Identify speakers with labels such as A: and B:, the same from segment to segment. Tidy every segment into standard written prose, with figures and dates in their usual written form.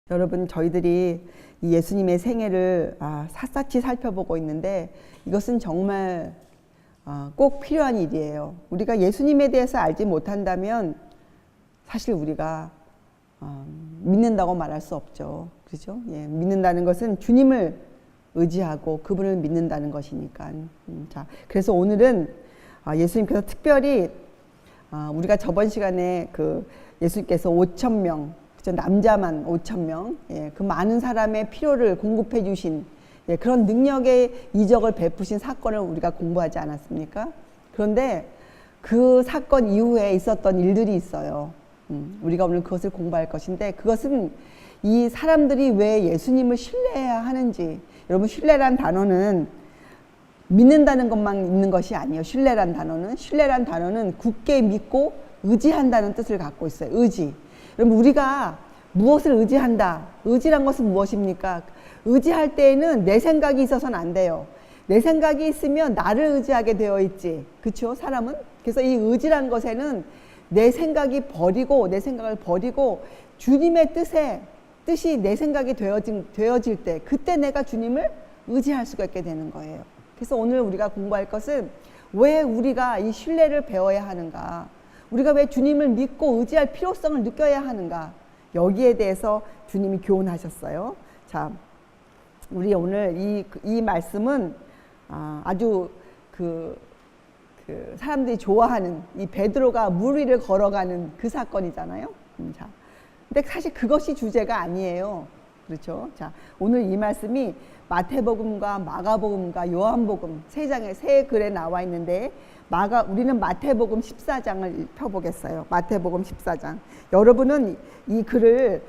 A: 여러분, 저희들이 이 예수님의 생애를 샅샅이 살펴보고 있는데 이것은 정말 꼭 필요한 일이에요. 우리가 예수님에 대해서 알지 못한다면 사실 우리가 믿는다고 말할 수 없죠. 그렇죠? 예, 믿는다는 것은 주님을 의지하고 그분을 믿는다는 것이니까. 자, 그래서 오늘은 예수님께서 특별히 우리가 저번 시간에 예수님께서 5,000명, 남자만 5,000명, 예, 그 많은 사람의 필요를 공급해 주신 그런 능력의 이적을 베푸신 사건을 우리가 공부하지 않았습니까? 그런데 그 사건 이후에 있었던 일들이 있어요. 우리가 오늘 그것을 공부할 것인데, 그것은 이 사람들이 왜 예수님을 신뢰해야 하는지. 여러분, 신뢰란 단어는 믿는다는 것만 있는 것이 아니에요. 신뢰란 단어는 굳게 믿고 의지한다는 뜻을 갖고 있어요. 의지. 여러분, 우리가 무엇을 의지한다. 의지란 것은 무엇입니까? 의지할 때에는 내 생각이 있어서는 안 돼요. 내 생각이 있으면 나를 의지하게 되어 있지. 그렇죠? 사람은. 그래서 이 의지란 것에는 내 생각을 버리고 주님의 뜻이 내 생각이 되어질 때, 그때 내가 주님을 의지할 수가 있게 되는 거예요. 그래서 오늘 우리가 공부할 것은 왜 우리가 이 신뢰를 배워야 하는가, 우리가 왜 주님을 믿고 의지할 필요성을 느껴야 하는가, 여기에 대해서 주님이 교훈하셨어요. 자, 우리 오늘 이 말씀은 아주 사람들이 좋아하는 이 베드로가 물 위를 걸어가는 그 사건이잖아요. 자, 근데 사실 그것이 주제가 아니에요. 그렇죠? 자, 오늘 이 말씀이 마태복음과 마가복음과 요한복음 세 글에 나와 있는데, 우리는 마태복음 14장을 펴보겠어요. 마태복음 14장. 여러분은 이 글을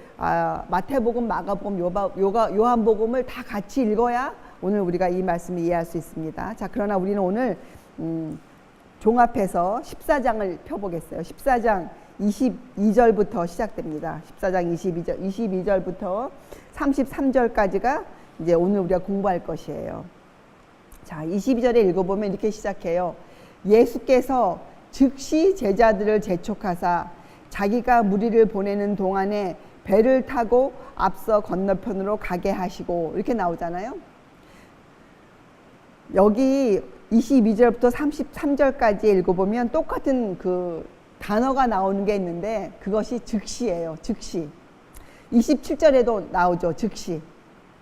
A: 마태복음, 마가복음, 요한복음을 다 같이 읽어야 오늘 우리가 이 말씀을 이해할 수 있습니다. 자, 그러나 우리는 오늘 종합해서 14장을 펴보겠어요. 14장 22절부터 시작됩니다. 14장 22절부터 33절까지가 이제 오늘 우리가 공부할 것이에요. 자, 22절에 읽어보면 이렇게 시작해요. 예수께서 즉시 제자들을 재촉하사 자기가 무리를 보내는 동안에 배를 타고 앞서 건너편으로 가게 하시고, 이렇게 나오잖아요. 여기 22절부터 33절까지 읽어보면 똑같은 단어가 나오는 게 있는데, 그것이 즉시예요. 즉시. 27절에도 나오죠. 즉시.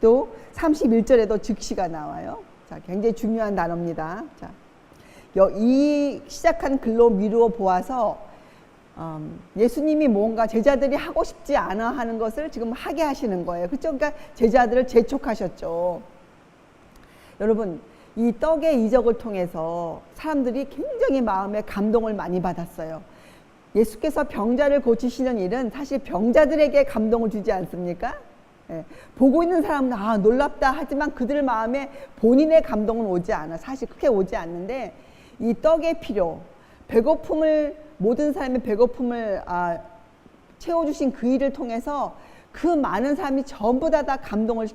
A: 또 31절에도 즉시가 나와요. 자, 굉장히 중요한 단어입니다. 자, 이 시작한 글로 미루어 보아서 예수님이 뭔가 제자들이 하고 싶지 않아 하는 것을 지금 하게 하시는 거예요. 그렇죠? 그러니까 제자들을 재촉하셨죠. 여러분, 이 떡의 이적을 통해서 사람들이 굉장히 마음에 감동을 많이 받았어요. 예수께서 병자를 고치시는 일은 사실 병자들에게 감동을 주지 않습니까? 예, 보고 있는 사람은 놀랍다 하지만 그들 마음에 본인의 감동은 오지 않아. 사실 그렇게 오지 않는데, 이 떡의 필요, 모든 사람의 배고픔을 채워주신 그 일을 통해서 그 많은 사람이 전부 다 감동을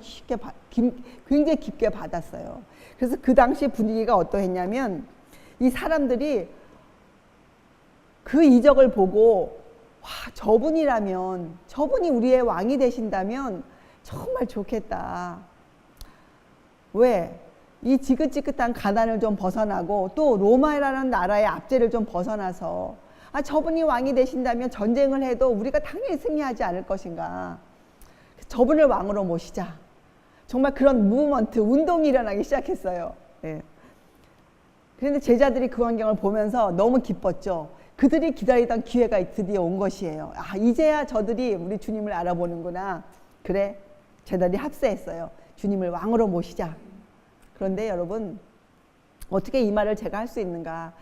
A: 굉장히 깊게 받았어요. 그래서 그 당시 분위기가 어떠했냐면, 이 사람들이 그 이적을 보고, 저분이 우리의 왕이 되신다면 정말 좋겠다. 왜? 이 지긋지긋한 가난을 좀 벗어나고, 또 로마라는 나라의 압제를 좀 벗어나서 저분이 왕이 되신다면 전쟁을 해도 우리가 당연히 승리하지 않을 것인가. 저분을 왕으로 모시자. 정말 그런 운동이 일어나기 시작했어요. 예. 그런데 제자들이 그 광경을 보면서 너무 기뻤죠. 그들이 기다리던 기회가 드디어 온 것이에요. 이제야 저들이 우리 주님을 알아보는구나. 그래, 제자들이 합세했어요. 주님을 왕으로 모시자. 그런데 여러분, 어떻게 이 말을 제가 할 수 있는가?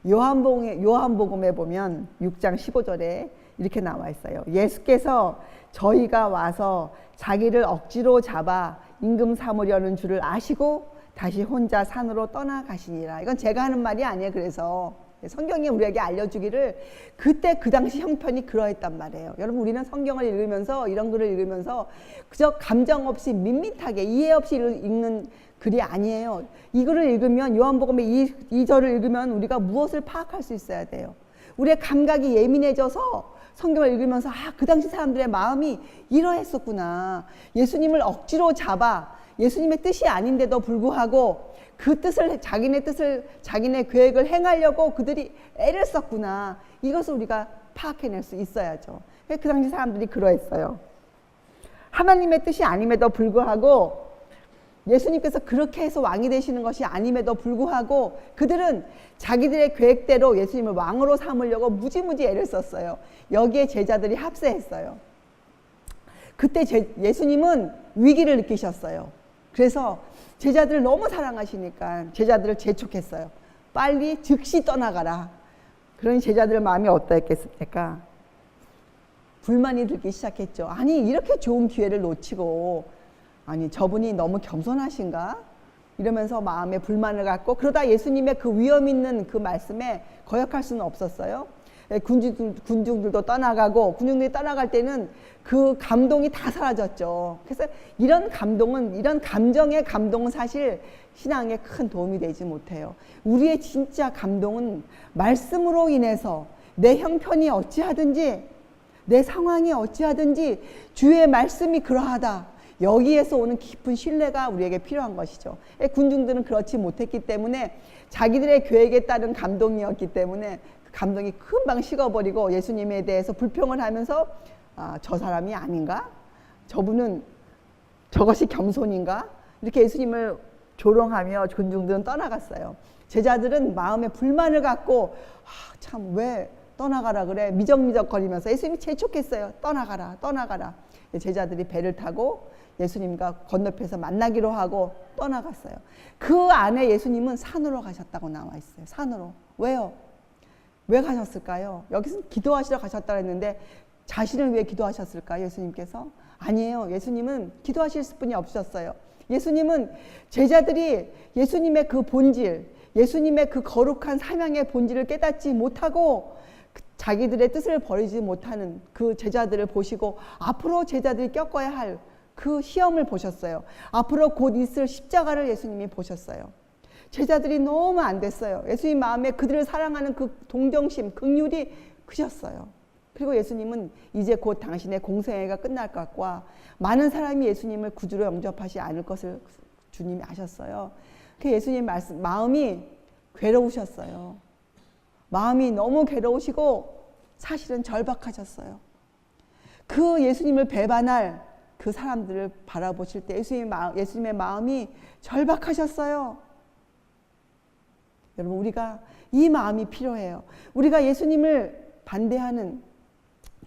A: 요한복음에 보면 6장 15절에 이렇게 나와 있어요. 예수께서 저희가 와서 자기를 억지로 잡아 임금 삼으려는 줄을 아시고 다시 혼자 산으로 떠나가시니라. 이건 제가 하는 말이 아니에요. 그래서 성경이 우리에게 알려주기를 그때 그 당시 형편이 그러했단 말이에요. 여러분, 우리는 성경을 읽으면서, 이런 글을 읽으면서 그저 감정 없이 밋밋하게 이해 없이 읽는 글이 아니에요. 이 글을 읽으면, 요한복음의 이 절을 읽으면 우리가 무엇을 파악할 수 있어야 돼요. 우리의 감각이 예민해져서 성경을 읽으면서 그 당시 사람들의 마음이 이러했었구나. 예수님을 억지로 잡아 예수님의 뜻이 아닌데도 불구하고 그 뜻을 자기네 계획을 행하려고 그들이 애를 썼구나. 이것을 우리가 파악해낼 수 있어야죠. 그 당시 사람들이 그러했어요. 하나님의 뜻이 아님에도 불구하고 예수님께서 그렇게 해서 왕이 되시는 것이 아님에도 불구하고 그들은 자기들의 계획대로 예수님을 왕으로 삼으려고 무지무지 애를 썼어요. 여기에 제자들이 합세했어요. 그때 예수님은 위기를 느끼셨어요. 그래서 제자들을 너무 사랑하시니까 제자들을 재촉했어요. 빨리 즉시 떠나가라. 그러니 제자들 마음이 어떠했겠습니까? 불만이 들기 시작했죠. 아니 이렇게 좋은 기회를 놓치고 아니 저분이 너무 겸손하신가? 이러면서 마음에 불만을 갖고 그러다 예수님의 그 위험 있는 그 말씀에 거역할 수는 없었어요. 군중들도 떠나가고 군중들이 떠나갈 때는 그 감동이 다 사라졌죠. 그래서 이런 감정의 감동은 사실 신앙에 큰 도움이 되지 못해요. 우리의 진짜 감동은 말씀으로 인해서 내 형편이 어찌하든지 내 상황이 어찌하든지 주의 말씀이 그러하다. 여기에서 오는 깊은 신뢰가 우리에게 필요한 것이죠. 군중들은 그렇지 못했기 때문에 자기들의 계획에 따른 감동이었기 때문에 그 감동이 금방 식어버리고 예수님에 대해서 불평을 하면서 저 사람이 아닌가? 저분은 저것이 겸손인가? 이렇게 예수님을 조롱하며 군중들은 떠나갔어요. 제자들은 마음에 불만을 갖고 참 왜 떠나가라 그래? 미적미적거리면서 예수님이 재촉했어요. 떠나가라, 떠나가라. 제자들이 배를 타고 예수님과 건너편에서 만나기로 하고 떠나갔어요. 그 안에 예수님은 산으로 가셨다고 나와 있어요. 산으로. 왜요? 왜 가셨을까요? 여기서 기도하시러 가셨다고 했는데 자신을 위해 기도하셨을까요? 예수님께서? 아니에요. 예수님은 기도하실 분이 없으셨어요. 예수님은 제자들이 예수님의 그 본질, 예수님의 그 거룩한 사명의 본질을 깨닫지 못하고 자기들의 뜻을 버리지 못하는 그 제자들을 보시고 앞으로 제자들이 겪어야 할 그 시험을 보셨어요. 앞으로 곧 있을 십자가를 예수님이 보셨어요. 제자들이 너무 안 됐어요. 예수님 마음에 그들을 사랑하는 그 동정심, 긍휼이 크셨어요. 그리고 예수님은 이제 곧 당신의 공생애가 끝날 것과 많은 사람이 예수님을 구주로 영접하지 않을 것을 주님이 아셨어요. 그 예수님 마음이 괴로우셨어요. 마음이 너무 괴로우시고 사실은 절박하셨어요. 그 예수님을 배반할 그 사람들을 바라보실 때 예수님의 마음이 절박하셨어요. 여러분 우리가 이 마음이 필요해요. 우리가 예수님을 반대하는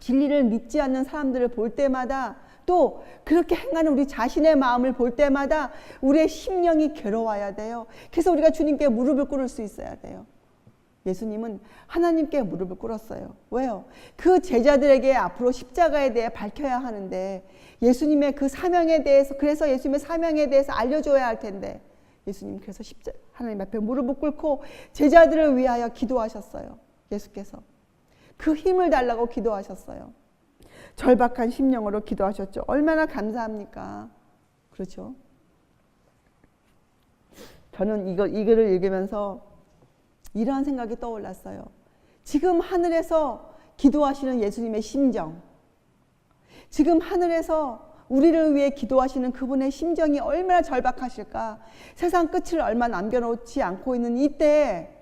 A: 진리를 믿지 않는 사람들을 볼 때마다 또 그렇게 행하는 우리 자신의 마음을 볼 때마다 우리의 심령이 괴로워야 돼요. 그래서 우리가 주님께 무릎을 꿇을 수 있어야 돼요. 예수님은 하나님께 무릎을 꿇었어요. 왜요? 그 제자들에게 앞으로 십자가에 대해 밝혀야 하는데 예수님의 그 사명에 대해서 그래서 예수님의 사명에 대해서 알려줘야 할 텐데 예수님 그래서 하나님 앞에 무릎을 꿇고 제자들을 위하여 기도하셨어요. 예수께서 그 힘을 달라고 기도하셨어요. 절박한 심령으로 기도하셨죠. 얼마나 감사합니까? 그렇죠? 저는 이 글을 읽으면서 이러한 생각이 떠올랐어요. 지금 하늘에서 기도하시는 예수님의 심정, 지금 하늘에서 우리를 위해 기도하시는 그분의 심정이 얼마나 절박하실까. 세상 끝을 얼마 남겨놓지 않고 있는 이때에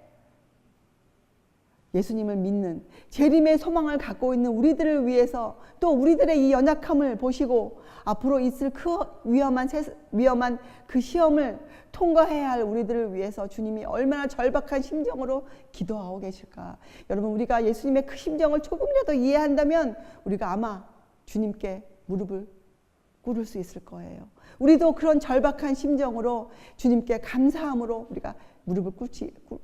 A: 예수님을 믿는 재림의 소망을 갖고 있는 우리들을 위해서 또 우리들의 이 연약함을 보시고 앞으로 있을 그 위험한 그 시험을 통과해야 할 우리들을 위해서 주님이 얼마나 절박한 심정으로 기도하고 계실까. 여러분 우리가 예수님의 그 심정을 조금이라도 이해한다면 우리가 아마 주님께 무릎을 꿇을 수 있을 거예요. 우리도 그런 절박한 심정으로 주님께 감사함으로 우리가 무릎을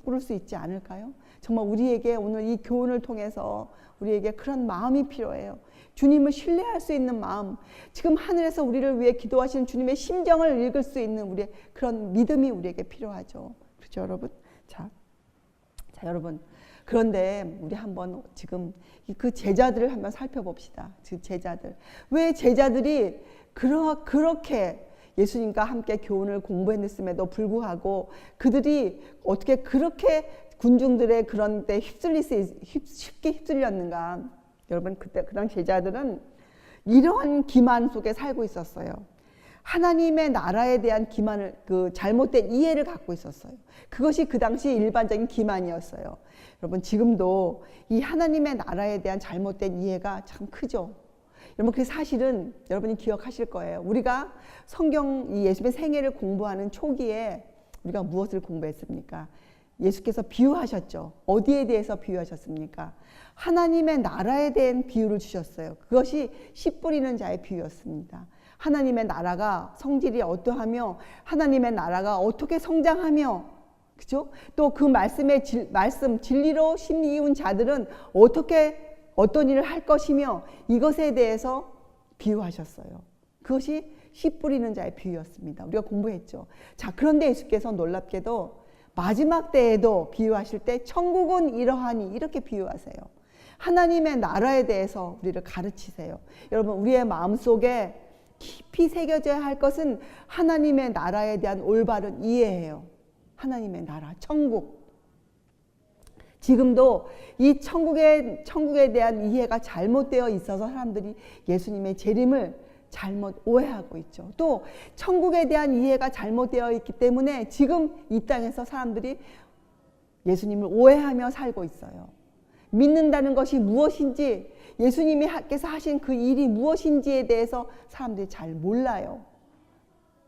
A: 꿇을 수 있지 않을까요? 정말 우리에게 오늘 이 교훈을 통해서 우리에게 그런 마음이 필요해요. 주님을 신뢰할 수 있는 마음, 지금 하늘에서 우리를 위해 기도하시는 주님의 심정을 읽을 수 있는 우리의 그런 믿음이 우리에게 필요하죠. 그렇죠, 여러분? 자, 여러분. 그런데 우리 한번 지금 그 제자들을 한번 살펴봅시다. 그 제자들. 왜 제자들이 그렇게 예수님과 함께 교훈을 공부했음에도 불구하고 그들이 어떻게 그렇게 군중들의 그런 데 쉽게 휩쓸렸는가? 여러분, 그때 그 당시 제자들은 이러한 기만 속에 살고 있었어요. 하나님의 나라에 대한 기만을, 잘못된 이해를 갖고 있었어요. 그것이 그 당시 일반적인 기만이었어요. 여러분, 지금도 이 하나님의 나라에 대한 잘못된 이해가 참 크죠. 여러분, 그 사실은 여러분이 기억하실 거예요. 우리가 성경, 이 예수님의 생애를 공부하는 초기에 우리가 무엇을 공부했습니까? 예수께서 비유하셨죠. 어디에 대해서 비유하셨습니까? 하나님의 나라에 대한 비유를 주셨어요. 그것이 씨 뿌리는 자의 비유였습니다. 하나님의 나라가 성질이 어떠하며 하나님의 나라가 어떻게 성장하며, 그죠? 또 그 말씀의 말씀 진리로 심이운 자들은 어떤 일을 할 것이며, 이것에 대해서 비유하셨어요. 그것이 씨 뿌리는 자의 비유였습니다. 우리가 공부했죠. 자, 그런데 예수께서 놀랍게도 마지막 때에도 비유하실 때 천국은 이러하니 이렇게 비유하세요. 하나님의 나라에 대해서 우리를 가르치세요. 여러분, 우리의 마음속에 깊이 새겨져야 할 것은 하나님의 나라에 대한 올바른 이해예요. 하나님의 나라, 천국. 지금도 이 천국에 대한 이해가 잘못되어 있어서 사람들이 예수님의 재림을 잘못 오해하고 있죠. 또 천국에 대한 이해가 잘못되어 있기 때문에 지금 이 땅에서 사람들이 예수님을 오해하며 살고 있어요. 믿는다는 것이 무엇인지, 예수님께서 하신 그 일이 무엇인지에 대해서 사람들이 잘 몰라요.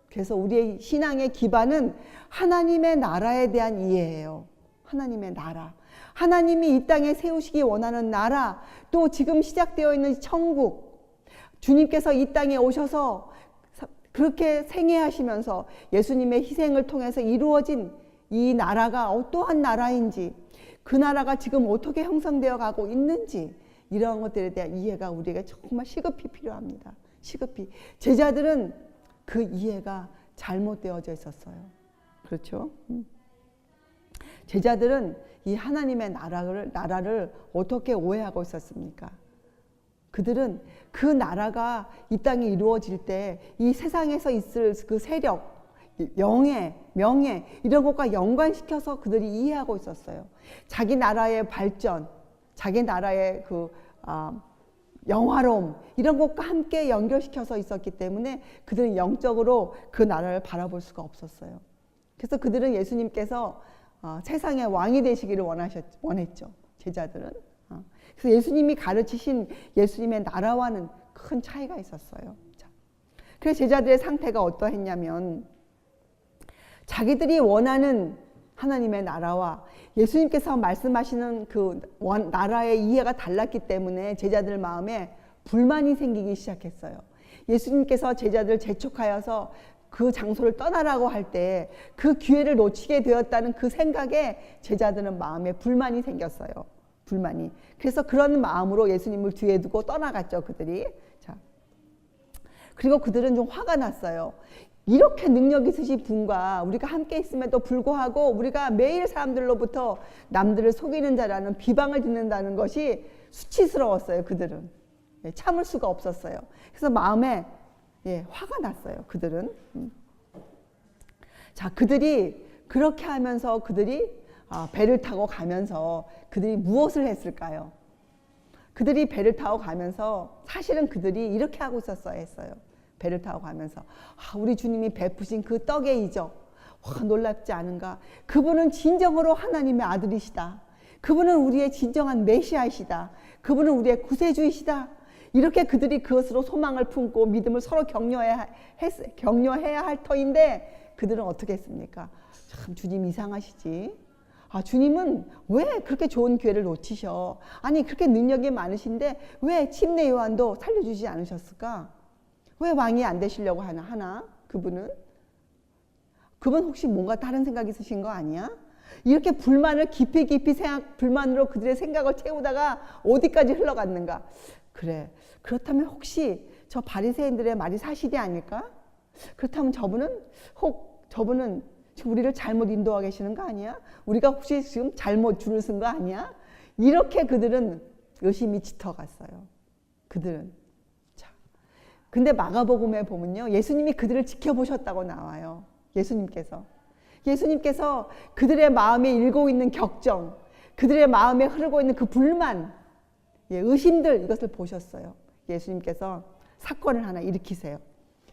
A: 그래서 우리의 신앙의 기반은 하나님의 나라에 대한 이해예요. 하나님의 나라. 하나님이 이 땅에 세우시기 원하는 나라, 또 지금 시작되어 있는 천국, 주님께서 이 땅에 오셔서 그렇게 생애하시면서 예수님의 희생을 통해서 이루어진 이 나라가 어떠한 나라인지, 그 나라가 지금 어떻게 형성되어 가고 있는지, 이런 것들에 대한 이해가 우리에게 정말 시급히 필요합니다. 시급히. 제자들은 그 이해가 잘못되어져 있었어요. 그렇죠? 제자들은 이 하나님의 나라를 어떻게 오해하고 있었습니까? 그들은 그 나라가 이 땅에 이루어질 때 이 세상에서 있을 그 세력, 영예, 명예, 이런 것과 연관시켜서 그들이 이해하고 있었어요. 자기 나라의 발전, 자기 나라의 영화로움, 이런 것과 함께 연결시켜서 있었기 때문에 그들은 영적으로 그 나라를 바라볼 수가 없었어요. 그래서 그들은 예수님께서 세상의 왕이 되시기를 원했죠. 제자들은. 그래서 예수님이 가르치신 예수님의 나라와는 큰 차이가 있었어요. 그래서 제자들의 상태가 어떠했냐면, 자기들이 원하는 하나님의 나라와 예수님께서 말씀하시는 그 나라의 이해가 달랐기 때문에 제자들 마음에 불만이 생기기 시작했어요. 예수님께서 제자들을 재촉하여서 그 장소를 떠나라고 할 때 그 기회를 놓치게 되었다는 그 생각에 제자들은 마음에 불만이 생겼어요. 불만이. 그래서 그런 마음으로 예수님을 뒤에 두고 떠나갔죠, 그들이. 자, 그리고 그들은 좀 화가 났어요. 이렇게 능력 있으신 분과 우리가 함께 있음에도 불구하고 우리가 매일 사람들로부터 남들을 속이는 자라는 비방을 듣는다는 것이 수치스러웠어요. 그들은 참을 수가 없었어요. 그래서 마음에 화가 났어요. 그들은. 자, 그들이 그렇게 하면서 그들이 배를 타고 가면서 그들이 무엇을 했을까요? 그들이 배를 타고 가면서 사실은 그들이 이렇게 하고 있었어야 했어요. 배를 타고 가면서 우리 주님이 베푸신 그 떡의 이적, 놀랍지 않은가? 그분은 진정으로 하나님의 아들이시다. 그분은 우리의 진정한 메시아이시다. 그분은 우리의 구세주이시다. 이렇게 그들이 그것으로 소망을 품고 믿음을 서로 격려해야 할 터인데, 그들은 어떻게 했습니까? 참 주님 이상하시지. 주님은 왜 그렇게 좋은 기회를 놓치셔? 아니, 그렇게 능력이 많으신데 왜 침례 요한도 살려주지 않으셨을까? 왜 왕이 안 되시려고 하나? 그분 혹시 뭔가 다른 생각이 있으신 거 아니야? 이렇게 불만을 깊이 불만으로 그들의 생각을 채우다가 어디까지 흘러갔는가? 그래, 그렇다면 혹시 저 바리새인들의 말이 사실이 아닐까? 그렇다면 저분은 지금 우리를 잘못 인도하고 계시는 거 아니야? 우리가 혹시 지금 잘못 줄을 쓴 거 아니야? 이렇게 그들은 의심이 짙어갔어요. 그들은. 자, 근데 마가복음에 보면요, 예수님이 그들을 지켜보셨다고 나와요. 예수님께서 예수님께서 그들의 마음에 일고 있는 격정, 그들의 마음에 흐르고 있는 그 불만, 의심들, 이것을 보셨어요. 예수님께서 사건을 하나 일으키세요.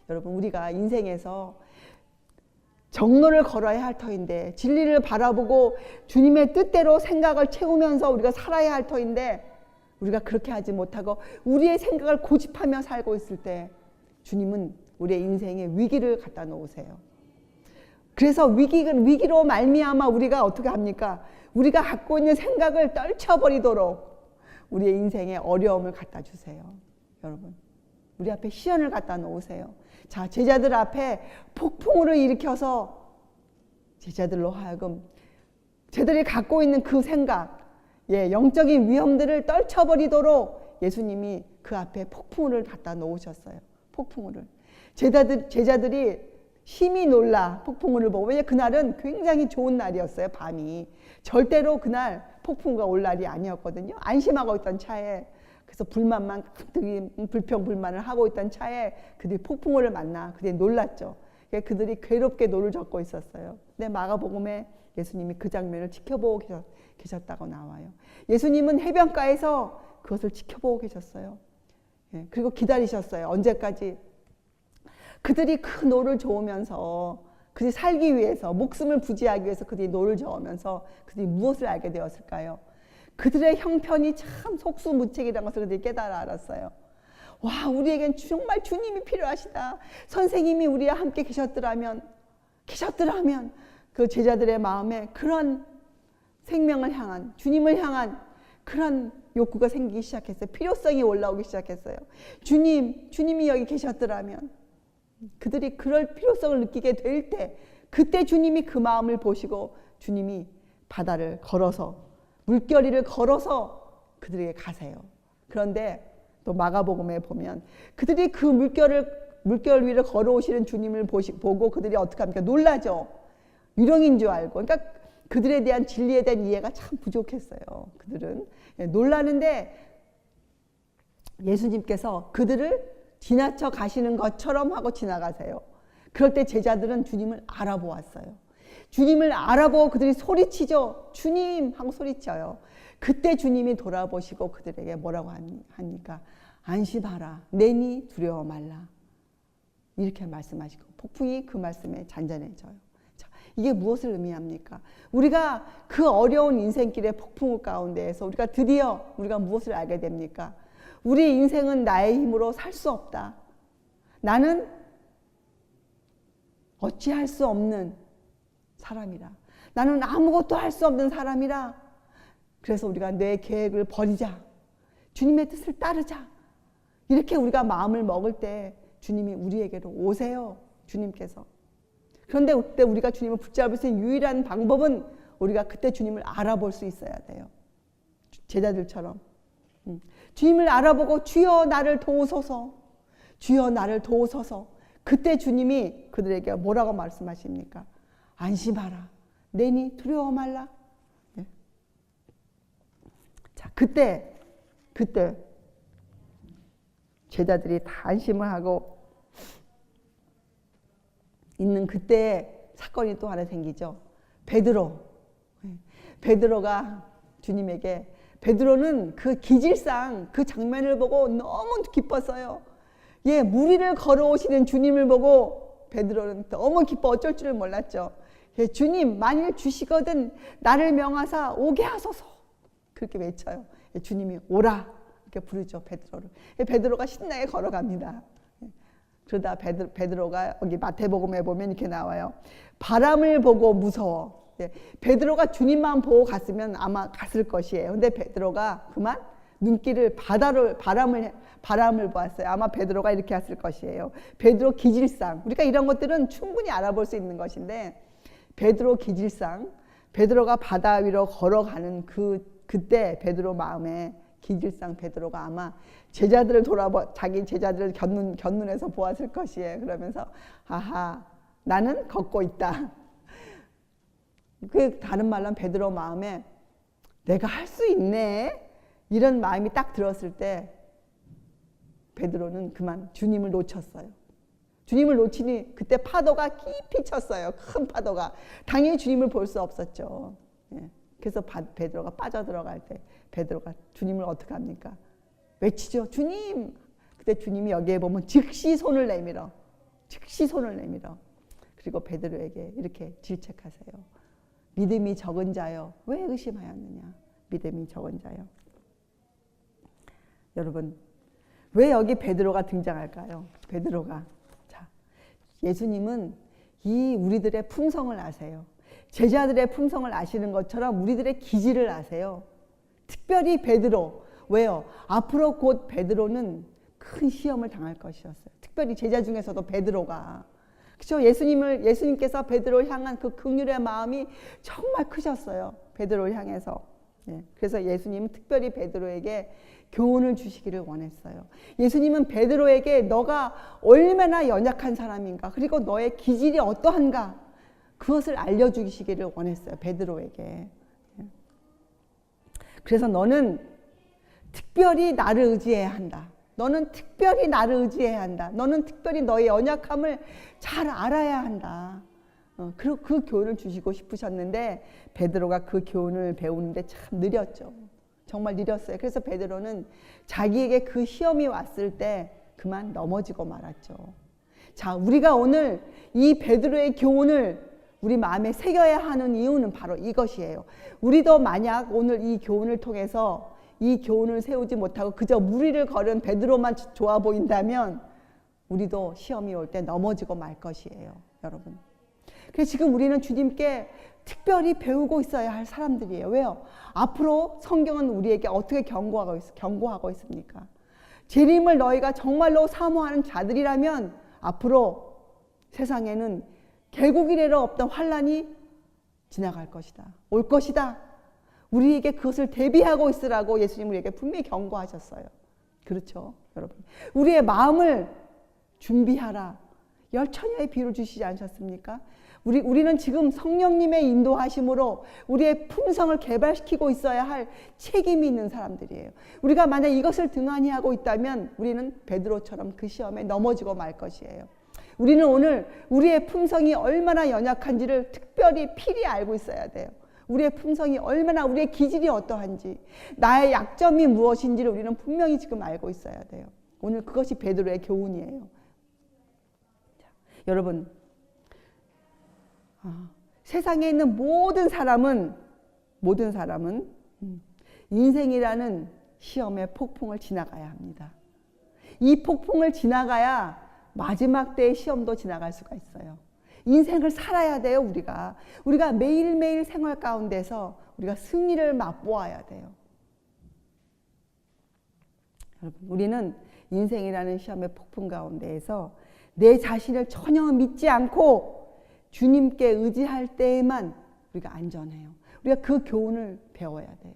A: 여러분, 우리가 인생에서 정로를 걸어야 할 터인데, 진리를 바라보고 주님의 뜻대로 생각을 채우면서 우리가 살아야 할 터인데, 우리가 그렇게 하지 못하고 우리의 생각을 고집하며 살고 있을 때 주님은 우리의 인생에 위기를 갖다 놓으세요. 그래서 위기로 말미암아 우리가 어떻게 합니까? 우리가 갖고 있는 생각을 떨쳐버리도록 우리의 인생에 어려움을 갖다 주세요. 여러분, 우리 앞에 시련을 갖다 놓으세요. 자, 제자들 앞에 폭풍우를 일으켜서 제자들로 하여금 제자들이 갖고 있는 그 생각, 영적인 위험들을 떨쳐버리도록 예수님이 그 앞에 폭풍우를 갖다 놓으셨어요. 폭풍우를. 제자들이 심히 놀라 폭풍우를 보고, 왜냐하면 그날은 굉장히 좋은 날이었어요. 밤이. 절대로 그날 폭풍우가 올 날이 아니었거든요. 안심하고 있던 차에, 그래서 불만만 가득히 불평불만을 하고 있던 차에 그들이 폭풍우를 만나 그들이 놀랐죠. 그들이 괴롭게 노를 젓고 있었어요. 근데 마가복음에 예수님이 그 장면을 지켜보고 계셨다고 나와요. 예수님은 해변가에서 그것을 지켜보고 계셨어요. 그리고 기다리셨어요. 언제까지? 그들이 그 노를 저으면서, 그들이 살기 위해서, 목숨을 부지하기 위해서 그들이 노를 저으면서 그들이 무엇을 알게 되었을까요? 그들의 형편이 참 속수무책이라는 것을 그들이 깨달아 알았어요. 와, 우리에겐 정말 주님이 필요하시다. 선생님이 우리와 함께 계셨더라면 그 제자들의 마음에 그런 생명을 향한, 주님을 향한 그런 욕구가 생기기 시작했어요. 필요성이 올라오기 시작했어요. 주님이 여기 계셨더라면, 그들이 그럴 필요성을 느끼게 될 때, 그때 주님이 그 마음을 보시고 주님이 바다를 걸어서, 물결위를 걸어서 그들에게 가세요. 그런데 또 마가복음에 보면 그들이 그 물결 위를 걸어오시는 주님을 보고 그들이 어떻게 합니까? 놀라죠. 유령인 줄 알고. 그러니까 그들에 대한 진리에 대한 이해가 참 부족했어요. 그들은 놀라는데 예수님께서 그들을 지나쳐 가시는 것처럼 하고 지나가세요. 그럴 때 제자들은 주님을 알아보았어요. 주님을 알아보고 그들이 소리치죠. 주님 하고 소리쳐요. 그때 주님이 돌아보시고 그들에게 뭐라고 하니까, 안심하라, 내니 두려워 말라, 이렇게 말씀하시고 폭풍이 그 말씀에 잔잔해져요. 자, 이게 무엇을 의미합니까? 우리가 그 어려운 인생길의 폭풍우 가운데에서 우리가 무엇을 알게 됩니까? 우리 인생은 나의 힘으로 살 수 없다. 나는 어찌할 수 없는 사람이라. 나는 아무것도 할 수 없는 사람이라. 그래서 우리가 내 계획을 버리자. 주님의 뜻을 따르자. 이렇게 우리가 마음을 먹을 때 주님이 우리에게로 오세요. 주님께서. 그런데 그때 우리가 주님을 붙잡을 수 있는 유일한 방법은 우리가 그때 주님을 알아볼 수 있어야 돼요. 제자들처럼. 주님을 알아보고 주여 나를 도우소서, 주여 나를 도우소서. 그때 주님이 그들에게 뭐라고 말씀하십니까? 안심하라, 내니 두려워 말라. 자, 그때 제자들이 다 안심을 하고 있는 그때 사건이 또 하나 생기죠. 베드로가 주님에게, 베드로는 그 기질상 그 장면을 보고 너무 기뻤어요. 물 위를 걸어오시는 주님을 보고 베드로는 너무 기뻐 어쩔 줄을 몰랐죠. 주님, 만일 주시거든 나를 명하사 오게 하소서. 그렇게 외쳐요. 주님이 오라 이렇게 부르죠, 베드로를. 베드로가 신나게 걸어갑니다. 그러다 베드로가 여기 마태복음에 보면 이렇게 나와요. 바람을 보고 무서워. 베드로가 주님만 보고 갔으면 아마 갔을 것이에요. 근데 베드로가 그만 눈길을 바람을 보았어요. 아마 베드로가 이렇게 했을 것이에요. 베드로 기질상, 우리가 이런 것들은 충분히 알아볼 수 있는 것인데, 베드로 기질상, 베드로가 바다 위로 걸어가는 그때 베드로 마음에 기질상 베드로가 아마 제자들을 자기 제자들을 견눈에서 보았을 것이에요. 그러면서 아하, 나는 걷고 있다. 그 다른 말로 하면 베드로 마음에 내가 할 수 있네, 이런 마음이 딱 들었을 때 베드로는 그만 주님을 놓쳤어요. 주님을 놓치니 그때 파도가 깊이 쳤어요. 큰 파도가. 당연히 주님을 볼 수 없었죠. 예. 그래서 베드로가 빠져들어갈 때 베드로가 주님을 어떻게 합니까? 외치죠. 주님! 그때 주님이 여기에 보면 즉시 손을 내밀어. 즉시 손을 내밀어. 그리고 베드로에게 이렇게 질책하세요. 믿음이 적은 자여 왜 의심하였느냐. 믿음이 적은 자여. 여러분 왜 여기 베드로가 등장할까요? 베드로가. 자, 예수님은 이 우리들의 품성을 아세요. 제자들의 품성을 아시는 것처럼 우리들의 기질을 아세요. 특별히 베드로. 왜요? 앞으로 곧 베드로는 큰 시험을 당할 것이었어요. 특별히 제자 중에서도 베드로가. 그렇죠? 예수님께서 베드로를 향한 그 긍휼의 마음이 정말 크셨어요. 베드로를 향해서. 예, 그래서 예수님은 특별히 베드로에게 교훈을 주시기를 원했어요. 예수님은 베드로에게 너가 얼마나 연약한 사람인가, 그리고 너의 기질이 어떠한가, 그것을 알려주시기를 원했어요. 베드로에게. 그래서 너는 특별히 나를 의지해야 한다. 너는 특별히 나를 의지해야 한다. 너는 특별히 너의 연약함을 잘 알아야 한다. 그 교훈을 주시고 싶으셨는데 베드로가 그 교훈을 배우는데 참 느렸죠. 정말 느렸어요. 그래서 베드로는 자기에게 그 시험이 왔을 때 그만 넘어지고 말았죠. 자, 우리가 오늘 이 베드로의 교훈을 우리 마음에 새겨야 하는 이유는 바로 이것이에요. 우리도 만약 오늘 이 교훈을 통해서 이 교훈을 세우지 못하고 그저 무리를 걸은 베드로만 좋아 보인다면 우리도 시험이 올 때 넘어지고 말 것이에요, 여러분. 그래서 지금 우리는 주님께 특별히 배우고 있어야 할 사람들이에요. 왜요? 앞으로 성경은 우리에게 어떻게 경고하고 있습니까? 재림을 너희가 정말로 사모하는 자들이라면 앞으로 세상에는 개국 이래로 없던 환난이 지나갈 것이다. 올 것이다. 우리에게 그것을 대비하고 있으라고 예수님 우리에게 분명히 경고하셨어요. 그렇죠, 여러분. 우리의 마음을 준비하라. 열처녀의 비유를 주시지 않으셨습니까? 우리는 지금 성령님의 인도하심으로 우리의 품성을 개발시키고 있어야 할 책임이 있는 사람들이에요. 우리가 만약 이것을 등한히 하고 있다면 우리는 베드로처럼 그 시험에 넘어지고 말 것이에요. 우리는 오늘 우리의 품성이 얼마나 연약한지를 특별히 필히 알고 있어야 돼요. 우리의 품성이 얼마나, 우리의 기질이 어떠한지, 나의 약점이 무엇인지를 우리는 분명히 지금 알고 있어야 돼요. 오늘 그것이 베드로의 교훈이에요. 자, 여러분, 세상에 있는 모든 사람은 인생이라는 시험의 폭풍을 지나가야 합니다. 이 폭풍을 지나가야 마지막 때의 시험도 지나갈 수가 있어요. 인생을 살아야 돼요. 우리가 매일매일 생활 가운데서 우리가 승리를 맛보아야 돼요. 여러분, 우리는 인생이라는 시험의 폭풍 가운데에서 내 자신을 전혀 믿지 않고 주님께 의지할 때에만 우리가 안전해요. 우리가 그 교훈을 배워야 돼요.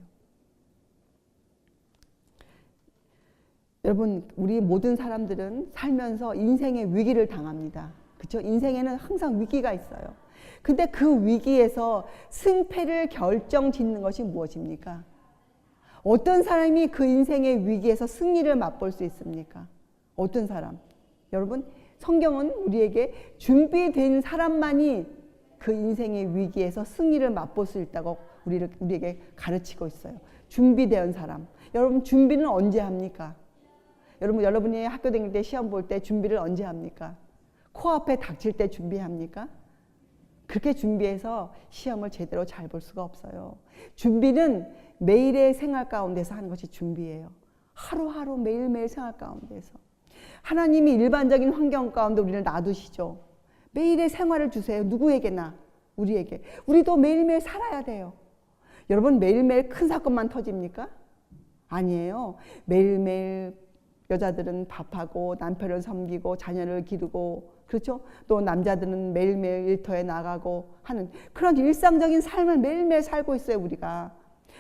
A: 여러분, 우리 모든 사람들은 살면서 인생의 위기를 당합니다. 그렇죠? 인생에는 항상 위기가 있어요. 근데 그 위기에서 승패를 결정짓는 것이 무엇입니까? 어떤 사람이 그 인생의 위기에서 승리를 맛볼 수 있습니까? 어떤 사람? 여러분, 성경은 우리에게 준비된 사람만이 그 인생의 위기에서 승리를 맛볼 수 있다고 우리에게 가르치고 있어요. 준비된 사람. 여러분, 준비는 언제 합니까? 여러분이 학교 다닐 때 시험 볼 때 준비를 언제 합니까? 코앞에 닥칠 때 준비합니까? 그렇게 준비해서 시험을 제대로 잘 볼 수가 없어요. 준비는 매일의 생활 가운데서 하는 것이 준비예요. 하루하루 매일매일 생활 가운데서. 하나님이 일반적인 환경 가운데 우리를 놔두시죠. 매일의 생활을 주세요. 누구에게나, 우리에게. 우리도 매일매일 살아야 돼요. 여러분, 매일매일 큰 사건만 터집니까? 아니에요. 매일매일 여자들은 밥하고 남편을 섬기고 자녀를 기르고, 그렇죠? 또 남자들은 매일매일 일터에 나가고 하는 그런 일상적인 삶을 매일매일 살고 있어요, 우리가.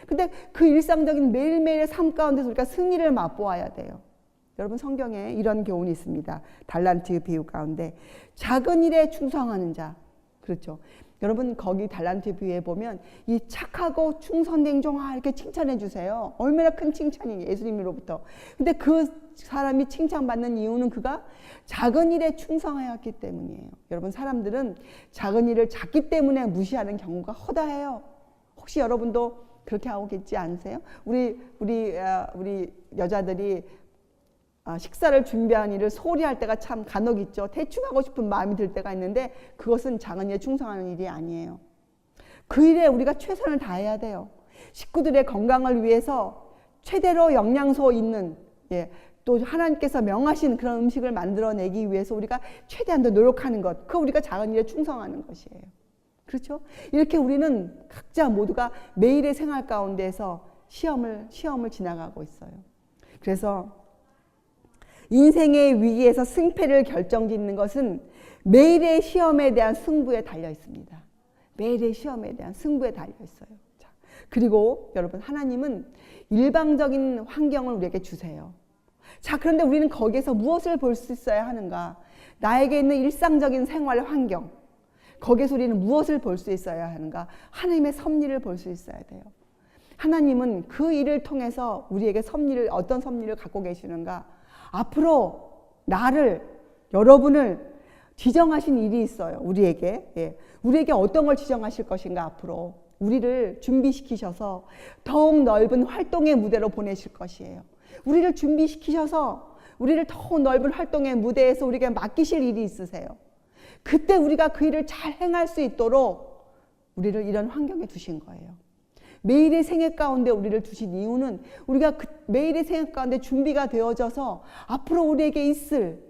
A: 근데 그 일상적인 매일매일의 삶 가운데서 우리가 승리를 맛보아야 돼요. 여러분, 성경에 이런 교훈이 있습니다. 달란트 비유 가운데 작은 일에 충성하는 자, 그렇죠? 여러분 거기 달란트 비유에 보면 이 착하고 충성된 종아 이렇게 칭찬해 주세요. 얼마나 큰 칭찬이에요, 예수님으로부터. 근데 그 사람이 칭찬받는 이유는 그가 작은 일에 충성하였기 때문이에요. 여러분 사람들은 작은 일을 작기 때문에 무시하는 경우가 허다해요. 혹시 여러분도 그렇게 하고 계시지 않으세요? 우리 여자들이 식사를 준비한 일을 소홀히 할 때가 참 간혹 있죠. 대충 하고 싶은 마음이 들 때가 있는데 그것은 작은 일에 충성하는 일이 아니에요. 그 일에 우리가 최선을 다해야 돼요. 식구들의 건강을 위해서 최대로 영양소 있는 또 하나님께서 명하신 그런 음식을 만들어내기 위해서 우리가 최대한 더 노력하는 것, 그거 우리가 작은 일에 충성하는 것이에요. 그렇죠? 이렇게 우리는 각자 모두가 매일의 생활 가운데서 시험을 지나가고 있어요. 그래서 인생의 위기에서 승패를 결정짓는 것은 매일의 시험에 대한 승부에 달려 있습니다. 매일의 시험에 대한 승부에 달려 있어요. 자, 그리고 여러분 하나님은 일방적인 환경을 우리에게 주세요. 자, 그런데 우리는 거기에서 무엇을 볼 수 있어야 하는가? 나에게 있는 일상적인 생활 환경, 거기에서 우리는 무엇을 볼 수 있어야 하는가? 하나님의 섭리를 볼 수 있어야 돼요. 하나님은 그 일을 통해서 우리에게 어떤 섭리를 갖고 계시는가? 앞으로 여러분을 지정하신 일이 있어요. 우리에게 어떤 걸 지정하실 것인가? 앞으로 우리를 준비시키셔서 더욱 넓은 활동의 무대로 보내실 것이에요. 우리를 준비시키셔서 우리를 더욱 넓은 활동의 무대에서 우리에게 맡기실 일이 있으세요. 그때 우리가 그 일을 잘 행할 수 있도록 우리를 이런 환경에 두신 거예요. 매일의 생애 가운데 우리를 두신 이유는 우리가 매일의 생애 가운데 준비가 되어져서 앞으로 우리에게 있을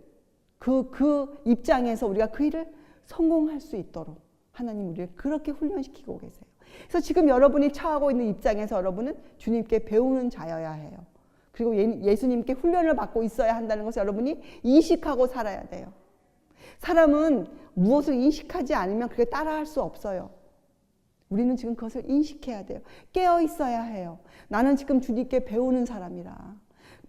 A: 그 입장에서 우리가 그 일을 성공할 수 있도록 하나님 우리를 그렇게 훈련시키고 계세요. 그래서 지금 여러분이 처하고 있는 입장에서 여러분은 주님께 배우는 자여야 해요. 그리고 예수님께 훈련을 받고 있어야 한다는 것을 여러분이 인식하고 살아야 돼요. 사람은 무엇을 인식하지 않으면 그게 따라할 수 없어요. 우리는 지금 그것을 인식해야 돼요. 깨어 있어야 해요. 나는 지금 주님께 배우는 사람이라.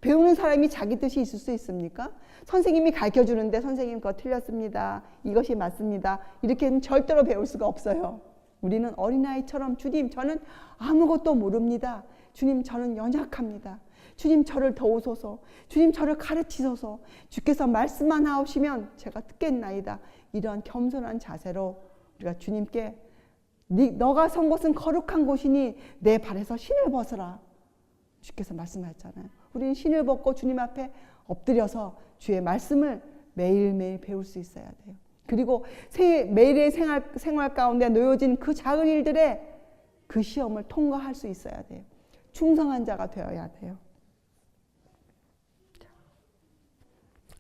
A: 배우는 사람이 자기 뜻이 있을 수 있습니까? 선생님이 가르쳐 주는데 선생님 그거 틀렸습니다. 이것이 맞습니다. 이렇게는 절대로 배울 수가 없어요. 우리는 어린아이처럼 주님 저는 아무것도 모릅니다. 주님 저는 연약합니다. 주님 저를 도우소서. 주님 저를 가르치소서. 주께서 말씀만 하시면 제가 듣겠나이다. 이러한 겸손한 자세로 우리가 주님께 너가 선 곳은 거룩한 곳이니 내 발에서 신을 벗으라. 주께서 말씀하셨잖아요. 우리는 신을 벗고 주님 앞에 엎드려서 주의 말씀을 매일매일 배울 수 있어야 돼요. 그리고 매일의 생활 가운데 놓여진 그 작은 일들에 그 시험을 통과할 수 있어야 돼요. 충성한 자가 되어야 돼요.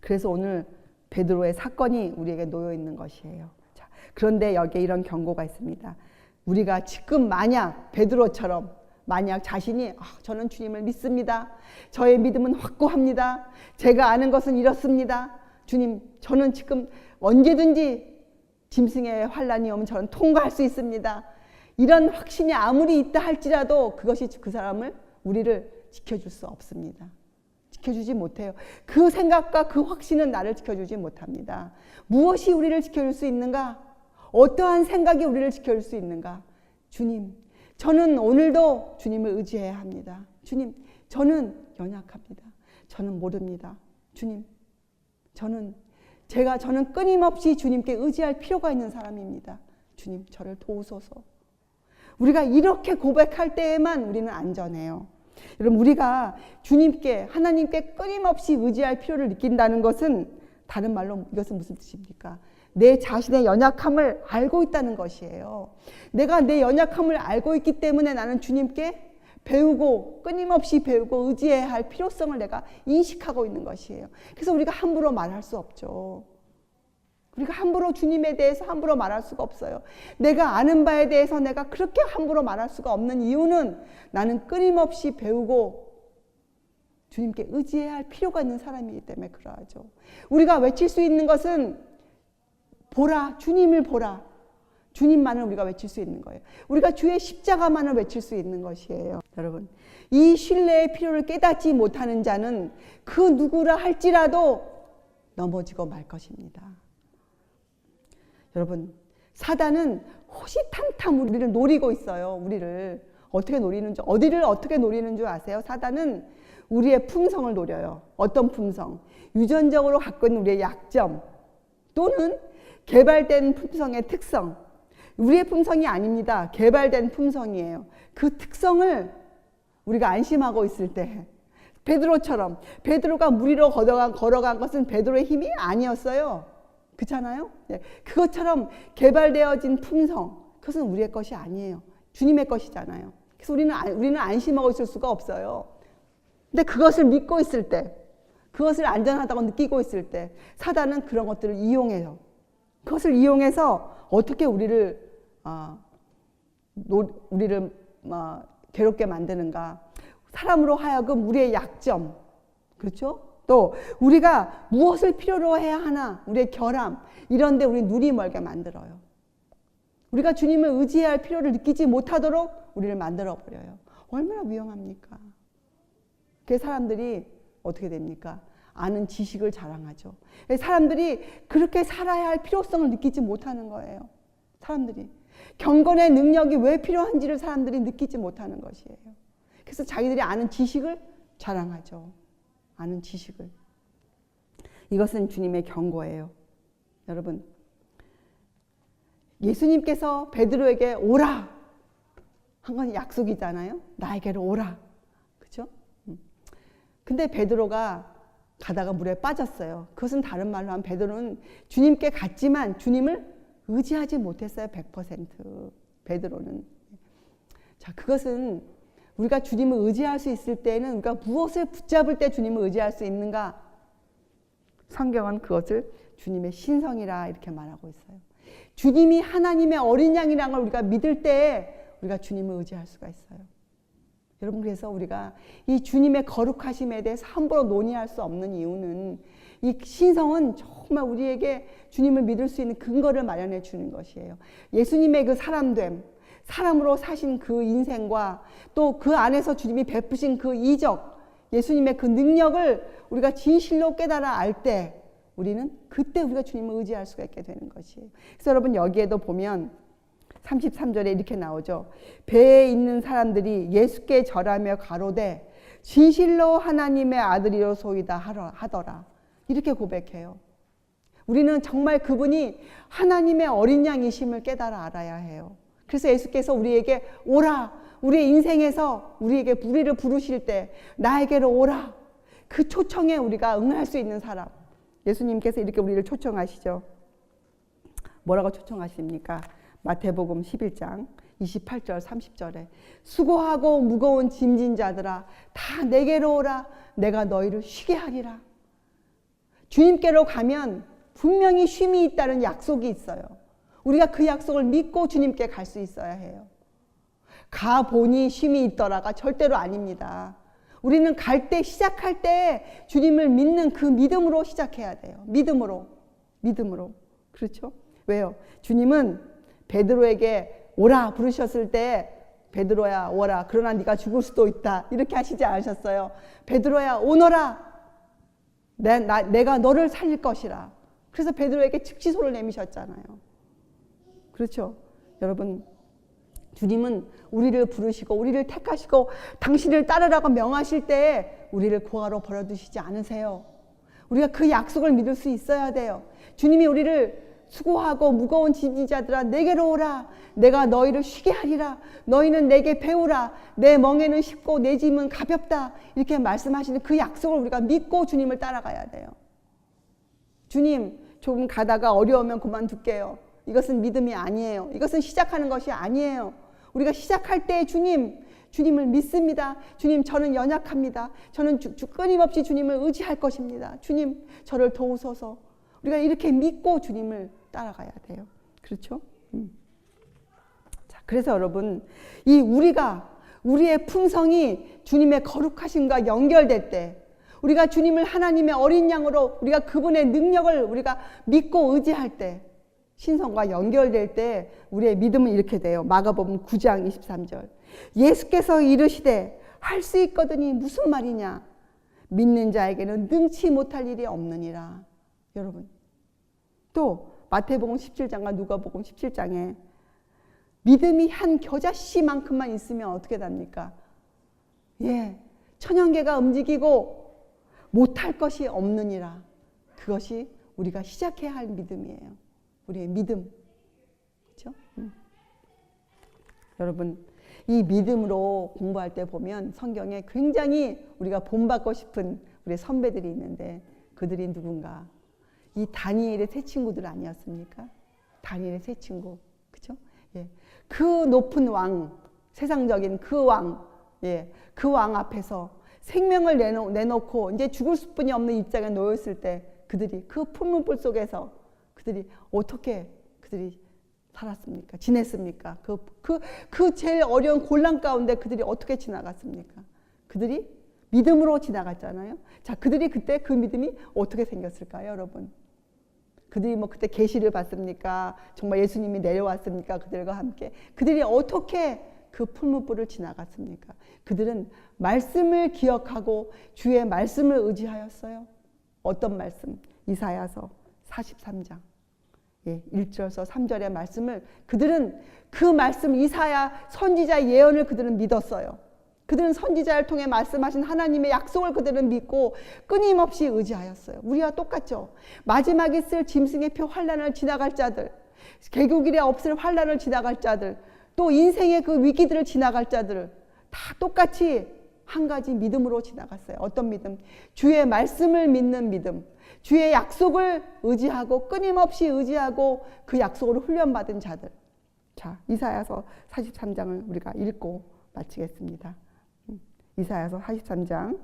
A: 그래서 오늘 베드로의 사건이 우리에게 놓여 있는 것이에요. 자, 그런데 여기에 이런 경고가 있습니다. 우리가 지금 만약 베드로처럼 만약 자신이 저는 주님을 믿습니다. 저의 믿음은 확고합니다. 제가 아는 것은 이렇습니다. 주님 저는 지금 언제든지 짐승의 환란이 오면 저는 통과할 수 있습니다. 이런 확신이 아무리 있다 할지라도 그것이 그 사람을 우리를 지켜줄 수 없습니다. 지켜주지 못해요. 그 생각과 그 확신은 나를 지켜주지 못합니다. 무엇이 우리를 지켜줄 수 있는가? 어떠한 생각이 우리를 지켜줄 수 있는가? 주님, 저는 오늘도 주님을 의지해야 합니다. 주님, 저는 연약합니다. 저는 모릅니다. 주님, 저는 끊임없이 주님께 의지할 필요가 있는 사람입니다. 주님, 저를 도우소서. 우리가 이렇게 고백할 때에만 우리는 안전해요. 여러분, 우리가 주님께, 하나님께 끊임없이 의지할 필요를 느낀다는 것은 다른 말로 이것은 무슨 뜻입니까? 내 자신의 연약함을 알고 있다는 것이에요. 내가 내 연약함을 알고 있기 때문에 나는 주님께 배우고 끊임없이 배우고 의지해야 할 필요성을 내가 인식하고 있는 것이에요. 그래서 우리가 함부로 말할 수 없죠. 우리가 함부로 주님에 대해서 함부로 말할 수가 없어요. 내가 아는 바에 대해서 내가 그렇게 함부로 말할 수가 없는 이유는 나는 끊임없이 배우고 주님께 의지해야 할 필요가 있는 사람이기 때문에 그러하죠. 우리가 외칠 수 있는 것은 보라, 주님을 보라. 주님만을 우리가 외칠 수 있는 거예요. 우리가 주의 십자가만을 외칠 수 있는 것이에요. 여러분, 이 신뢰의 필요를 깨닫지 못하는 자는 그 누구라 할지라도 넘어지고 말 것입니다. 여러분, 사단은 호시탐탐 우리를 노리고 있어요. 우리를 어떻게 노리는 줄, 어디를 어떻게 노리는 줄 아세요? 사단은 우리의 품성을 노려요. 어떤 품성? 유전적으로 갖고 있는 우리의 약점 또는 개발된 품성의 특성. 우리의 품성이 아닙니다. 개발된 품성이에요. 그 특성을 우리가 안심하고 있을 때, 베드로처럼, 베드로가 물 위로 걸어간 것은 베드로의 힘이 아니었어요. 그렇잖아요? 네. 그것처럼 개발되어진 품성, 그것은 우리의 것이 아니에요. 주님의 것이잖아요. 그래서 우리는 안심하고 있을 수가 없어요. 근데 그것을 믿고 있을 때, 그것을 안전하다고 느끼고 있을 때 사단은 그런 것들을 이용해요. 그것을 이용해서 어떻게 우리를 괴롭게 만드는가. 사람으로 하여금 우리의 약점, 그렇죠? 또 우리가 무엇을 필요로 해야 하나, 우리의 결함, 이런 데 우리 눈이 멀게 만들어요. 우리가 주님을 의지해야 할 필요를 느끼지 못하도록 우리를 만들어버려요. 얼마나 위험합니까? 그 사람들이 어떻게 됩니까? 아는 지식을 자랑하죠. 사람들이 그렇게 살아야 할 필요성을 느끼지 못하는 거예요. 사람들이. 경건의 능력이 왜 필요한지를 사람들이 느끼지 못하는 것이에요. 그래서 자기들이 아는 지식을 자랑하죠. 아는 지식을. 이것은 주님의 경고예요. 여러분, 예수님께서 베드로에게 오라 한 건 약속이잖아요. 나에게로 오라. 그렇죠? 근데 베드로가 가다가 물에 빠졌어요. 그것은 다른 말로 하면 베드로는 주님께 갔지만 주님을 의지하지 못했어요. 100% 베드로는. 자, 그것은 우리가 주님을 의지할 수 있을 때는 우리가 무엇을 붙잡을 때 주님을 의지할 수 있는가? 성경은 그것을 주님의 신성이라 이렇게 말하고 있어요. 주님이 하나님의 어린 양이라는 걸 우리가 믿을 때 우리가 주님을 의지할 수가 있어요. 여러분, 그래서 우리가 이 주님의 거룩하심에 대해서 함부로 논의할 수 없는 이유는 이 신성은 정말 우리에게 주님을 믿을 수 있는 근거를 마련해 주는 것이에요. 예수님의 그 사람됨, 사람으로 사신 그 인생과 또 그 안에서 주님이 베푸신 그 이적, 예수님의 그 능력을 우리가 진실로 깨달아 알 때 우리는 그때 우리가 주님을 의지할 수가 있게 되는 것이에요. 그래서 여러분, 여기에도 보면 33절에 이렇게 나오죠. 배에 있는 사람들이 예수께 절하며 가로되 진실로 하나님의 아들이로소이다 하더라. 이렇게 고백해요. 우리는 정말 그분이 하나님의 어린 양이심을 깨달아 알아야 해요. 그래서 예수께서 우리에게 오라, 우리의 인생에서 우리를 부르실 때 나에게로 오라, 그 초청에 우리가 응할 수 있는 사람, 예수님께서 이렇게 우리를 초청하시죠. 뭐라고 초청하십니까? 마태복음 11장 28절 30절에 수고하고 무거운 짐진 자들아 다 내게로 오라, 내가 너희를 쉬게 하리라. 주님께로 가면 분명히 쉼이 있다는 약속이 있어요. 우리가 그 약속을 믿고 주님께 갈 수 있어야 해요. 가보니 쉼이 있더라가 절대로 아닙니다. 우리는 갈 때, 시작할 때 주님을 믿는 그 믿음으로 시작해야 돼요. 믿음으로. 그렇죠? 왜요? 주님은 베드로에게 오라 부르셨을 때 베드로야 오라, 그러나 네가 죽을 수도 있다, 이렇게 하시지 않으셨어요. 베드로야 오너라, 내가 너를 살릴 것이라. 그래서 베드로에게 즉시 손을 내미셨잖아요. 그렇죠? 여러분, 주님은 우리를 부르시고 우리를 택하시고 당신을 따르라고 명하실 때 우리를 고아로 버려두시지 않으세요. 우리가 그 약속을 믿을 수 있어야 돼요. 주님이 우리를 수고하고 무거운 짐진 자들아 내게로 오라, 내가 너희를 쉬게 하리라, 너희는 내게 배우라, 내 멍에는 쉽고 내 짐은 가볍다, 이렇게 말씀하시는 그 약속을 우리가 믿고 주님을 따라가야 돼요. 주님, 조금 가다가 어려우면 그만둘게요. 이것은 믿음이 아니에요. 이것은 시작하는 것이 아니에요. 우리가 시작할 때 주님을 믿습니다. 주님, 저는 연약합니다. 저는 끊임없이 주님을 의지할 것입니다. 주님, 저를 도우소서. 우리가 이렇게 믿고 주님을 따라가야 돼요. 그렇죠? 자, 그래서 여러분, 우리의 품성이 주님의 거룩하심과 연결될 때, 우리가 주님을 하나님의 어린 양으로, 우리가 그분의 능력을 우리가 믿고 의지할 때, 신성과 연결될 때 우리의 믿음은 이렇게 돼요. 마가복음 9장 23절. 예수께서 이르시되 할 수 있거든이 무슨 말이냐? 믿는 자에게는 능치 못할 일이 없느니라. 여러분, 또 마태복음 17장과 누가복음 17장에 믿음이 한 겨자씨만큼만 있으면 어떻게 됩니까? 예, 천연계가 움직이고 못할 것이 없느니라. 그것이 우리가 시작해야 할 믿음이에요. 우리의 믿음. 그렇죠? 여러분, 이 믿음으로 공부할 때 보면 성경에 굉장히 우리가 본받고 싶은 우리 선배들이 있는데 그들이 누군가? 이 다니엘의 세 친구들 아니었습니까? 다니엘의 세 친구. 그렇죠? 예. 그 높은 왕, 세상적인 그 왕, 예. 그 왕 앞에서 생명을 내놓고 이제 죽을 수뿐이 없는 입장에 놓였을 때 그들이 그 풀문불 속에서 그들이 어떻게 그들이 살았습니까? 지냈습니까? 그 제일 어려운 곤란 가운데 그들이 어떻게 지나갔습니까? 그들이 믿음으로 지나갔잖아요. 자, 그들이 그때 그 믿음이 어떻게 생겼을까요, 여러분? 그들이 뭐 그때 계시를 받습니까? 정말 예수님이 내려왔습니까? 그들과 함께. 그들이 어떻게 그 풀무불을 지나갔습니까? 그들은 말씀을 기억하고 주의 말씀을 의지하였어요. 어떤 말씀? 이사야서 43장. 예, 1절에서 3절의 말씀을 그들은 그 말씀 이사야 선지자의 예언을 그들은 믿었어요. 그들은 선지자를 통해 말씀하신 하나님의 약속을 그들은 믿고 끊임없이 의지하였어요. 우리와 똑같죠. 마지막에 쓸 짐승의 표 환난을 지나갈 자들, 개국일에 없을 환난을 지나갈 자들, 또 인생의 그 위기들을 지나갈 자들 다 똑같이 한 가지 믿음으로 지나갔어요. 어떤 믿음? 주의 말씀을 믿는 믿음. 주의 약속을 의지하고 끊임없이 의지하고 그 약속으로 훈련받은 자들. 자, 이사야서 43장을 우리가 읽고 마치겠습니다. 이사야서 43장.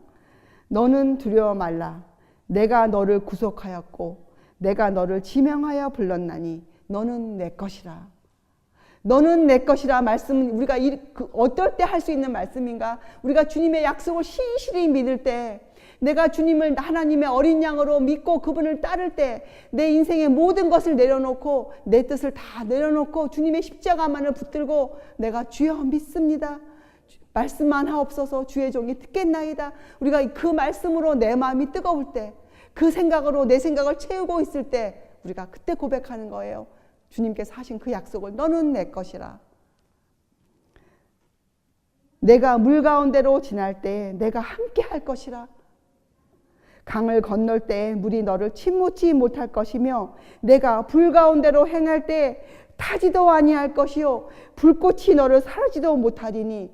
A: 너는 두려워 말라. 내가 너를 구속하였고 내가 너를 지명하여 불렀나니 너는 내 것이라. 너는 내 것이라 말씀은 우리가 어떨 때 할 수 있는 말씀인가? 우리가 주님의 약속을 신실히 믿을 때, 내가 주님을 하나님의 어린 양으로 믿고 그분을 따를 때 내 인생의 모든 것을 내려놓고 내 뜻을 다 내려놓고 주님의 십자가만을 붙들고 내가 주여 믿습니다. 말씀만 하옵소서 주의 종이 듣겠나이다. 우리가 그 말씀으로 내 마음이 뜨거울 때, 그 생각으로 내 생각을 채우고 있을 때 우리가 그때 고백하는 거예요. 주님께서 하신 그 약속을 너는 내 것이라. 내가 물 가운데로 지날 때 내가 함께 할 것이라. 강을 건널 때 물이 너를 침몰치 못할 것이며 내가 불 가운데로 행할 때 타지도 아니할 것이요 불꽃이 너를 사르지도 못하리니.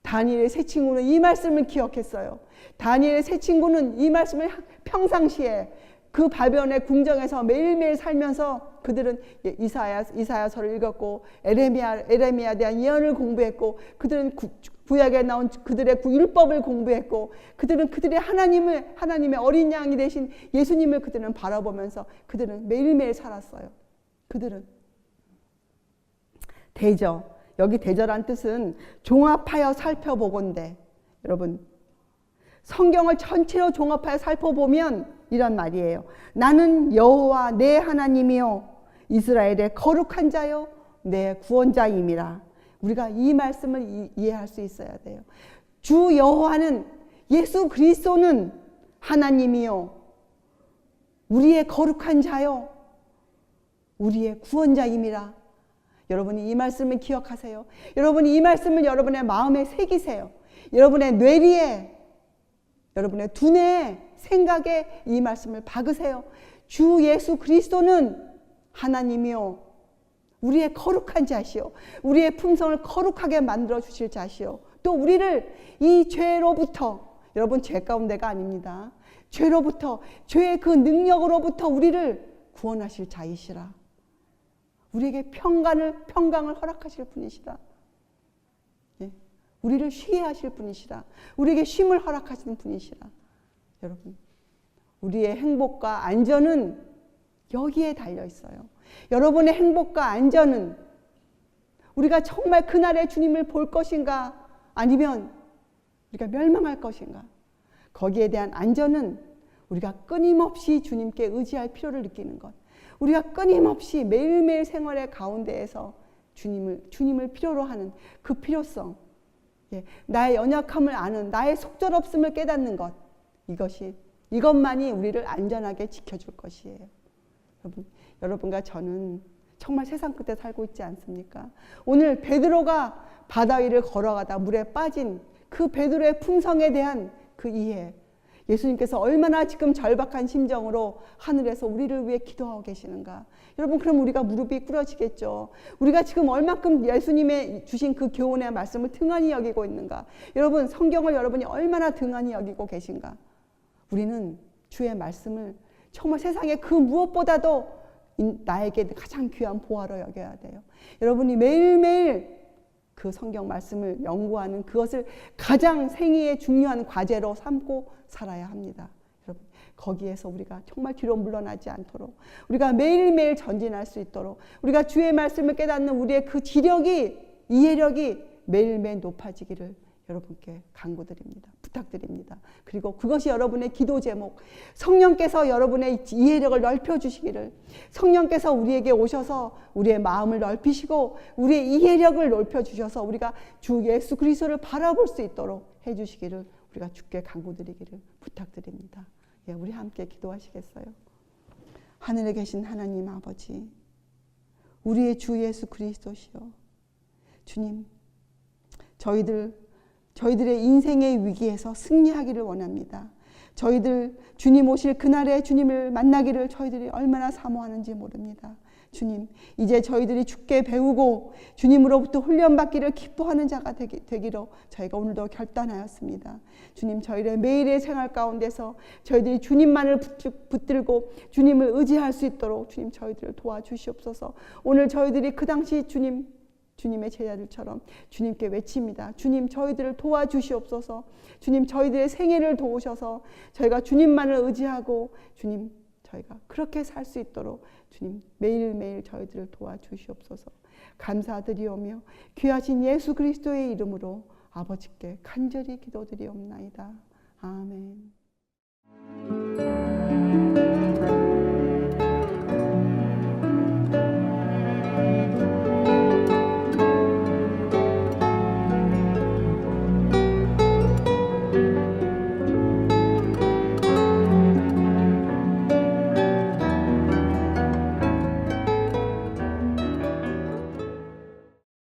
A: 다니엘의 세 친구는 이 말씀을 기억했어요. 다니엘의 세 친구는 이 말씀을 평상시에 그 바벨론의 궁정에서 매일매일 살면서 그들은 이사야서를 읽었고 에레미야에 대한 예언을 공부했고 그들은 구약에 나온 그들의 율법을 공부했고 그들은 그들의 하나님의 어린 양이 되신 예수님을 그들은 바라보면서 그들은 매일매일 살았어요. 그들은 대저, 여기 대저란 뜻은 종합하여 살펴보건대. 여러분, 성경을 전체로 종합하여 살펴보면 이런 말이에요. 나는 여호와 내 하나님이요 이스라엘의 거룩한 자요 내 구원자임이라. 우리가 이 말씀을 이해할 수 있어야 돼요. 주 여호와는, 예수 그리스도는 하나님이요 우리의 거룩한 자요 우리의 구원자임이라. 여러분이 이 말씀을 기억하세요. 여러분이 이 말씀을 여러분의 마음에 새기세요. 여러분의 뇌리에, 여러분의 두뇌에, 생각에 이 말씀을 박으세요. 주 예수 그리스도는 하나님이요 우리의 거룩한 자시요 우리의 품성을 거룩하게 만들어 주실 자시요 또 우리를 이 죄로부터, 여러분 죄 가운데가 아닙니다. 죄로부터, 죄의 그 능력으로부터 우리를 구원하실 자이시라. 우리에게 평강을 허락하실 분이시라. 예? 우리를 쉬게 하실 분이시라. 우리에게 쉼을 허락하시는 분이시라. 여러분, 우리의 행복과 안전은 여기에 달려 있어요. 여러분의 행복과 안전은 우리가 정말 그날의 주님을 볼 것인가 아니면 우리가 멸망할 것인가, 거기에 대한 안전은 우리가 끊임없이 주님께 의지할 필요를 느끼는 것, 우리가 끊임없이 매일매일 생활의 가운데에서 주님을 필요로 하는 그 필요성, 나의 연약함을 아는, 나의 속절없음을 깨닫는 것, 이것만이 우리를 안전하게 지켜줄 것이에요. 여러분과 저는 정말 세상 끝에 살고 있지 않습니까? 오늘 베드로가 바다 위를 걸어가다 물에 빠진 그 베드로의 품성에 대한 그 이해, 예수님께서 얼마나 지금 절박한 심정으로 하늘에서 우리를 위해 기도하고 계시는가. 여러분, 그럼 우리가 무릎이 꿇어지겠죠. 우리가 지금 얼마큼 예수님의 주신 그 교훈의 말씀을 등한히 여기고 있는가. 여러분, 성경을 여러분이 얼마나 등한히 여기고 계신가. 우리는 주의 말씀을 정말 세상에 그 무엇보다도 나에게 가장 귀한 보화로 여겨야 돼요. 여러분이 매일매일 그 성경 말씀을 연구하는 그것을 가장 생애의 중요한 과제로 삼고 살아야 합니다. 여러분, 거기에서 우리가 정말 뒤로 물러나지 않도록, 우리가 매일매일 전진할 수 있도록, 우리가 주의 말씀을 깨닫는 우리의 그 지력이, 이해력이 매일매일 높아지기를 여러분께 간구드립니다. 부탁드립니다. 그리고 그것이 여러분의 기도 제목, 성령께서 여러분의 이해력을 넓혀주시기를, 성령께서 우리에게 오셔서 우리의 마음을 넓히시고 우리의 이해력을 넓혀주셔서 우리가 주 예수 그리스도를 바라볼 수 있도록 해주시기를 우리가 주께 간구드리기를 부탁드립니다. 예, 우리 함께 기도하시겠어요? 하늘에 계신 하나님 아버지, 우리의 주 예수 그리스도시여, 주님, 저희들의 인생의 위기에서 승리하기를 원합니다. 저희들 주님 오실 그날에 주님을 만나기를 저희들이 얼마나 사모하는지 모릅니다. 주님, 이제 저희들이 주께 배우고 주님으로부터 훈련받기를 기뻐하는 자가 되기로 저희가 오늘도 결단하였습니다. 주님, 저희의 매일의 생활 가운데서 저희들이 주님만을 붙들고 주님을 의지할 수 있도록 주님 저희들을 도와주시옵소서. 오늘 저희들이 그 당시 주님의 제자들처럼 주님께 외칩니다. 주님, 저희들을 도와주시옵소서. 주님, 저희들의 생애를 도우셔서 저희가 주님만을 의지하고 주님, 저희가 그렇게 살 수 있도록 주님 매일매일 저희들을 도와주시옵소서. 감사드리오며 귀하신 예수 그리스도의 이름으로 아버지께 간절히 기도드리옵나이다. 아멘.